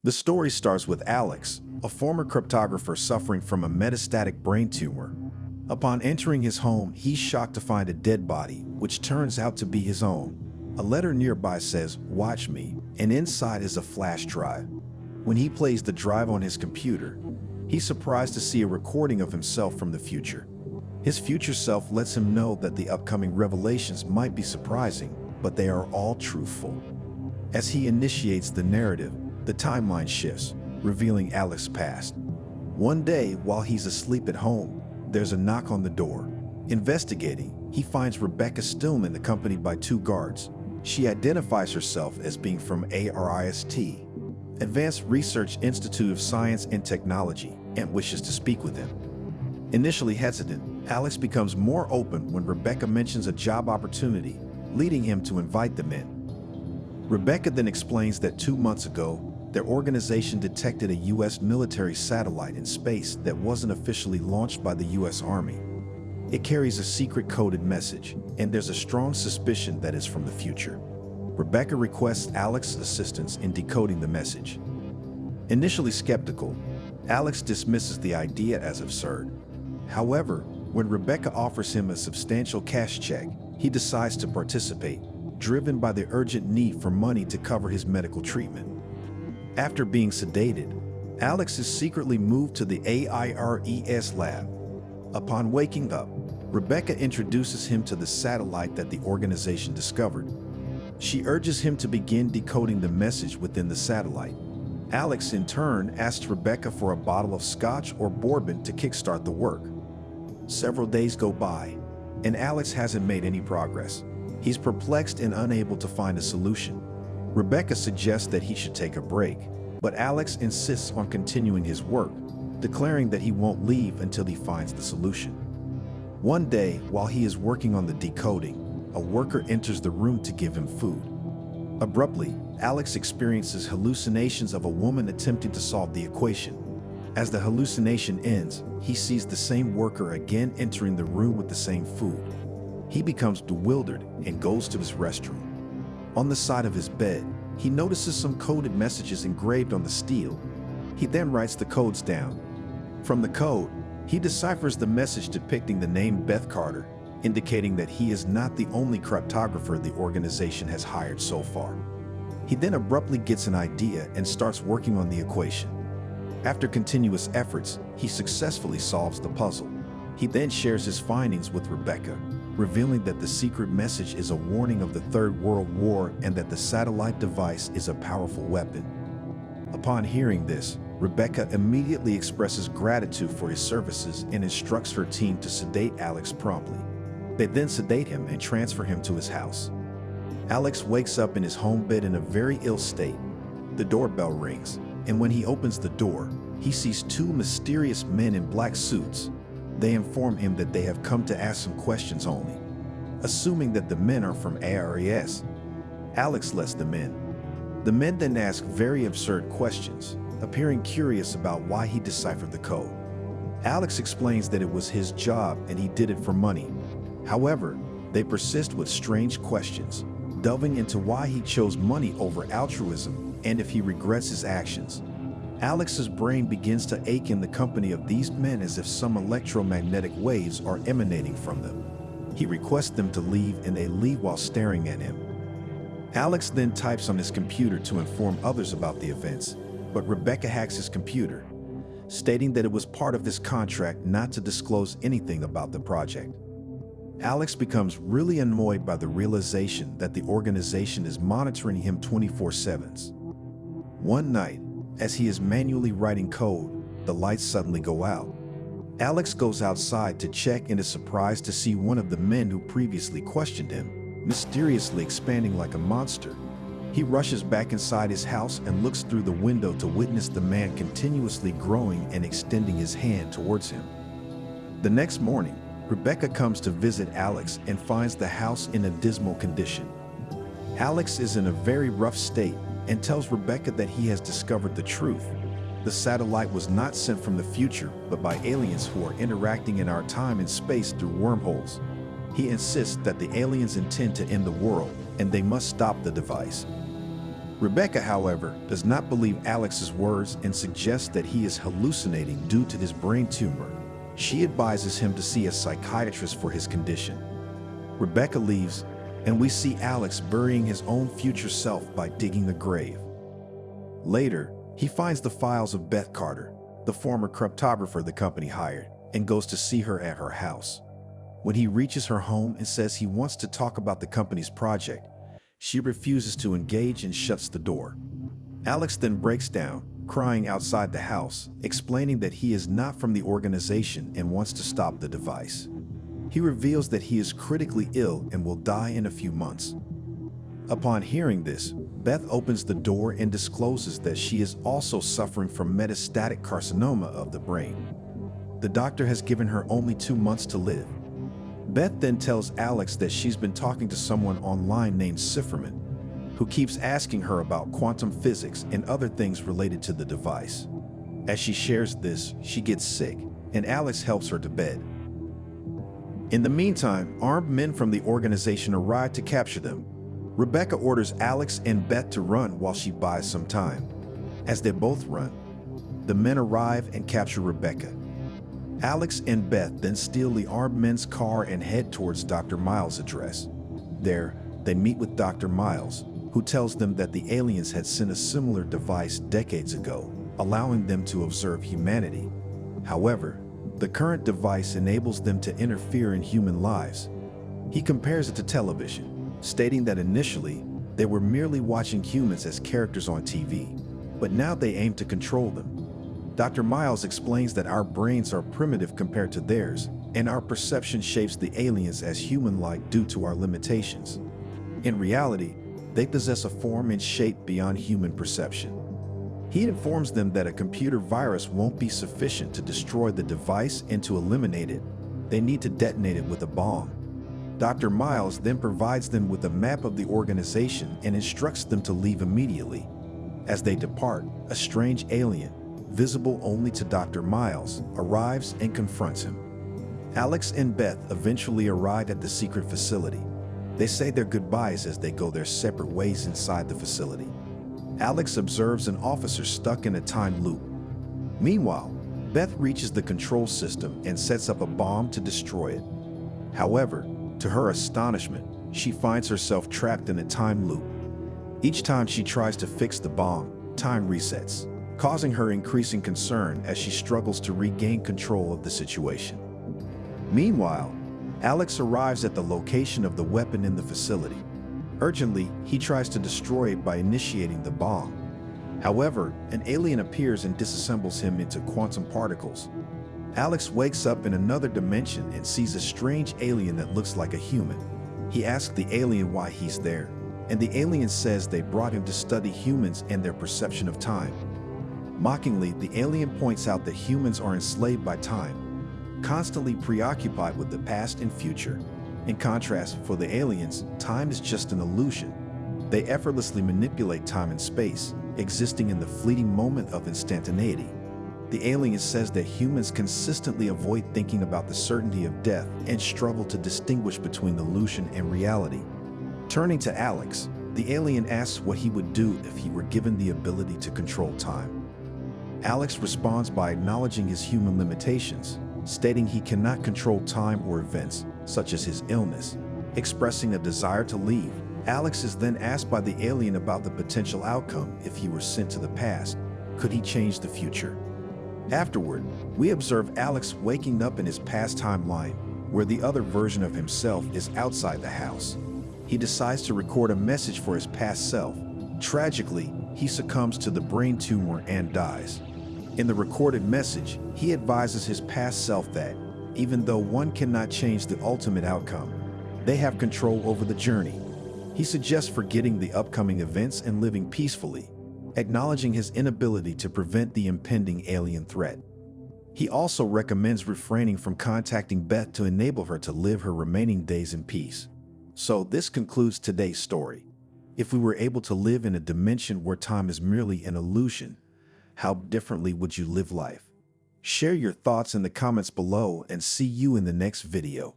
The story starts with Alex, a former cryptographer suffering from a metastatic brain tumor. Upon entering his home, he's shocked to find a dead body, which turns out to be his own. A letter nearby says, "Watch me," and inside is a flash drive. When he plays the drive on his computer, he's surprised to see a recording of himself from the future. His future self lets him know that the upcoming revelations might be surprising, but they are all truthful. As he initiates the narrative, the timeline shifts, revealing Alex's past. One day, while he's asleep at home, there's a knock on the door. Investigating, he finds Rebecca Stillman accompanied by two guards. She identifies herself as being from ARIST, Advanced Research Institute of Science and Technology, and wishes to speak with him. Initially hesitant, Alex becomes more open when Rebecca mentions a job opportunity, leading him to invite them in. Rebecca then explains that 2 months ago, their organization detected a U.S. military satellite in space that wasn't officially launched by the U.S. Army. It carries a secret coded message, and there's a strong suspicion that it's from the future. Rebecca requests Alex's assistance in decoding the message. Initially skeptical, Alex dismisses the idea as absurd. However, when Rebecca offers him a substantial cash check, he decides to participate, driven by the urgent need for money to cover his medical treatment. After being sedated, Alex is secretly moved to the AIRES lab. Upon waking up, Rebecca introduces him to the satellite that the organization discovered. She urges him to begin decoding the message within the satellite. Alex, in turn, asks Rebecca for a bottle of scotch or bourbon to kickstart the work. Several days go by, and Alex hasn't made any progress. He's perplexed and unable to find a solution. Rebecca suggests that he should take a break, but Alex insists on continuing his work, declaring that he won't leave until he finds the solution. One day, while he is working on the decoding, a worker enters the room to give him food. Abruptly, Alex experiences hallucinations of a woman attempting to solve the equation. As the hallucination ends, he sees the same worker again entering the room with the same food. He becomes bewildered and goes to his restroom. On the side of his bed, he notices some coded messages engraved on the steel. He then writes the codes down. From the code, he deciphers the message depicting the name Beth Carter, indicating that he is not the only cryptographer the organization has hired so far. He then abruptly gets an idea and starts working on the equation. After continuous efforts, he successfully solves the puzzle. He then shares his findings with Rebecca, revealing that the secret message is a warning of the Third World War and that the satellite device is a powerful weapon. Upon hearing this, Rebecca immediately expresses gratitude for his services and instructs her team to sedate Alex promptly. They then sedate him and transfer him to his house. Alex wakes up in his home bed in a very ill state. The doorbell rings, and when he opens the door, he sees two mysterious men in black suits. They inform him that they have come to ask some questions only. Assuming that the men are from ARES, Alex lets them in. The men then ask very absurd questions, appearing curious about why he deciphered the code. Alex explains that it was his job and he did it for money. However, they persist with strange questions, delving into why he chose money over altruism and if he regrets his actions. Alex's brain begins to ache in the company of these men as if some electromagnetic waves are emanating from them. He requests them to leave and they leave while staring at him. Alex then types on his computer to inform others about the events, but Rebecca hacks his computer, stating that it was part of his contract not to disclose anything about the project. Alex becomes really annoyed by the realization that the organization is monitoring him 24/7. One night, as he is manually writing code, the lights suddenly go out. Alex goes outside to check and is surprised to see one of the men who previously questioned him, mysteriously expanding like a monster. He rushes back inside his house and looks through the window to witness the man continuously growing and extending his hand towards him. The next morning, Rebecca comes to visit Alex and finds the house in a dismal condition. Alex is in a very rough state and tells Rebecca that he has discovered the truth. The satellite was not sent from the future, but by aliens who are interacting in our time and space through wormholes. He insists that the aliens intend to end the world, and they must stop the device. Rebecca, however, does not believe Alex's words and suggests that he is hallucinating due to his brain tumor. She advises him to see a psychiatrist for his condition. Rebecca leaves, and we see Alex burying his own future self by digging a grave. Later, he finds the files of Beth Carter, the former cryptographer the company hired, and goes to see her at her house. When he reaches her home and says he wants to talk about the company's project, she refuses to engage and shuts the door. Alex then breaks down, crying outside the house, explaining that he is not from the organization and wants to stop the device. He reveals that he is critically ill and will die in a few months. Upon hearing this, Beth opens the door and discloses that she is also suffering from metastatic carcinoma of the brain. The doctor has given her only 2 months to live. Beth then tells Alex that she's been talking to someone online named Cipherman, who keeps asking her about quantum physics and other things related to the device. As she shares this, she gets sick, and Alex helps her to bed. In the meantime, armed men from the organization arrive to capture them. Rebecca orders Alex and Beth to run while she buys some time. As they both run, the men arrive and capture Rebecca. Alex and Beth then steal the armed men's car and head towards Dr. Miles' address. There, they meet with Dr. Miles, who tells them that the aliens had sent a similar device decades ago, allowing them to observe humanity. However, the current device enables them to interfere in human lives. He compares it to television, stating that initially, they were merely watching humans as characters on TV, but now they aim to control them. Dr. Miles explains that our brains are primitive compared to theirs, and our perception shapes the aliens as human-like due to our limitations. In reality, they possess a form and shape beyond human perception. He informs them that a computer virus won't be sufficient to destroy the device and to eliminate it. They need to detonate it with a bomb. Dr. Miles then provides them with a map of the organization and instructs them to leave immediately. As they depart, a strange alien, visible only to Dr. Miles, arrives and confronts him. Alex and Beth eventually arrive at the secret facility. They say their goodbyes as they go their separate ways inside the facility. Alex observes an officer stuck in a time loop. Meanwhile, Beth reaches the control system and sets up a bomb to destroy it. However, to her astonishment, she finds herself trapped in a time loop. Each time she tries to fix the bomb, time resets, causing her increasing concern as she struggles to regain control of the situation. Meanwhile, Alex arrives at the location of the weapon in the facility. Urgently, he tries to destroy it by initiating the bomb. However, an alien appears and disassembles him into quantum particles. Alex wakes up in another dimension and sees a strange alien that looks like a human. He asks the alien why he's there, and the alien says they brought him to study humans and their perception of time. Mockingly, the alien points out that humans are enslaved by time, constantly preoccupied with the past and future. In contrast, for the aliens, time is just an illusion. They effortlessly manipulate time and space, existing in the fleeting moment of instantaneity. The alien says that humans consistently avoid thinking about the certainty of death and struggle to distinguish between illusion and reality. Turning to Alex, the alien asks what he would do if he were given the ability to control time. Alex responds by acknowledging his human limitations, stating he cannot control time or events, such as his illness. Expressing a desire to leave, Alex is then asked by the alien about the potential outcome if he were sent to the past. Could he change the future? Afterward, we observe Alex waking up in his past timeline, where the other version of himself is outside the house. He decides to record a message for his past self. Tragically, he succumbs to the brain tumor and dies. In the recorded message, he advises his past self that, even though one cannot change the ultimate outcome, they have control over the journey. He suggests forgetting the upcoming events and living peacefully, acknowledging his inability to prevent the impending alien threat. He also recommends refraining from contacting Beth to enable her to live her remaining days in peace. So this concludes today's story. If we were able to live in a dimension where time is merely an illusion, how differently would you live life? Share your thoughts in the comments below and see you in the next video.